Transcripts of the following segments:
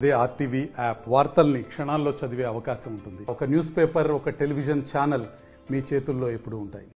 అదే RTV app వార్తల్ని క్షణాల్లో చదివే అవకాశం ఉంటుంది. ఒక న్యూస్ పేపర్, ఒక టెలివిజన్ ఛానల్ మీ చేతుల్లో ఎప్పుడూ ఉంటాయి.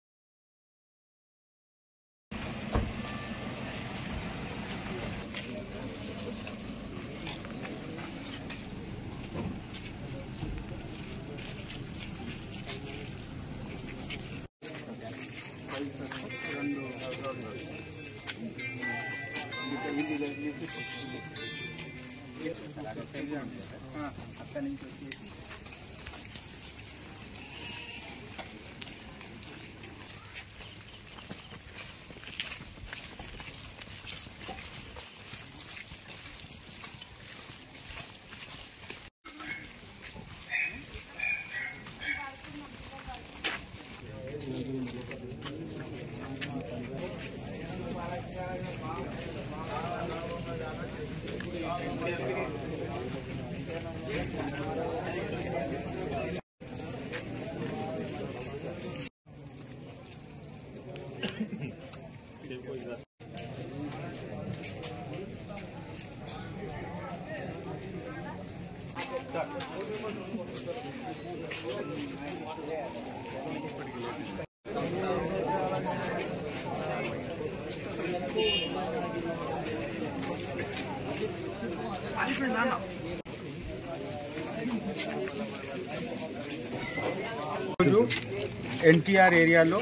ఎన్టీఆర్ ఏరియాలో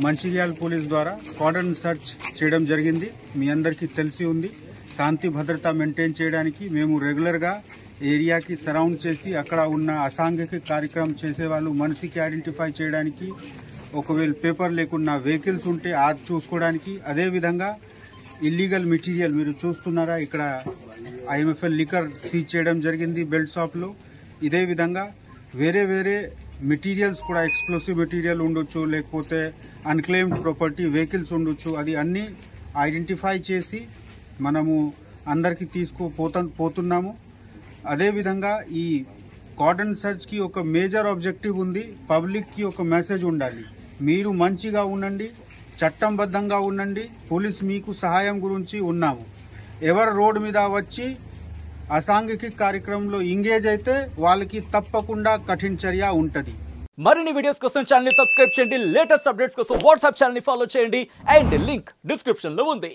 మంచిర్యాల పోలీస్ ద్వారా కార్డన్ సర్చ్ చేయడం జరిగింది. మీ అందరికీ తెలిసి ఉంది. శాంతి భద్రత మెయింటైన్ చేయడానికి మేము రెగ్యులర్గా ఏరియాకి సరౌండ్ చేసి అక్కడ ఉన్న అసాంఘిక కార్యక్రమం చేసే వాళ్ళు మనిషికి ఐడెంటిఫై చేయడానికి, ఒకవేళ పేపర్ లేకున్నా వెహికల్స్ ఉంటే అది చూసుకోవడానికి, అదేవిధంగా ఇల్లీగల్ మెటీరియల్ మీరు చూస్తున్నారా ఇక్కడ ఐఎంఎఫ్ఎల్ లిక్కర్ సీజ్ చేయడం జరిగింది బెల్ట్ షాప్లో. ఇదే విధంగా వేరే వేరే మెటీరియల్స్ కూడా, ఎక్స్ప్లోసివ్ మెటీరియల్ ఉండొచ్చు, లేకపోతే అన్క్లెయిమ్డ్ ప్రాపర్టీ వెహికల్స్ ఉండొచ్చు, అది అన్నీ ఐడెంటిఫై చేసి మనము అందరికీ పోతున్నాము. అదేవిధంగా ఈ కార్డన్ సర్చ్కి ఒక మేజర్ ఆబ్జెక్టివ్ ఉంది. పబ్లిక్కి ఒక మెసేజ్ ఉండాలి. మీరు మంచిగా ఉండండి, చట్టంబద్ధంగా ఉండండి, పోలీస్ మీకు సహాయం గురించి ఉన్నాము. ఎవరు రోడ్డు మీద వచ్చి అసాంఘిక కార్యక్రమంలో ఎంగేజ్ అయితే వాళ్ళకి తప్పకుండా కఠిన చర్య ఉంటది. మరిన్ని వీడియోస్ కోసం ఛానల్ ని సబ్స్క్రైబ్ చేయండి. లేటెస్ట్ అప్డేట్స్ కోసం వాట్సాప్ ఛానల్ ని ఫాలో చేయండి. అండ్ లింక్ డిస్క్రిప్షన్ లో ఉంది.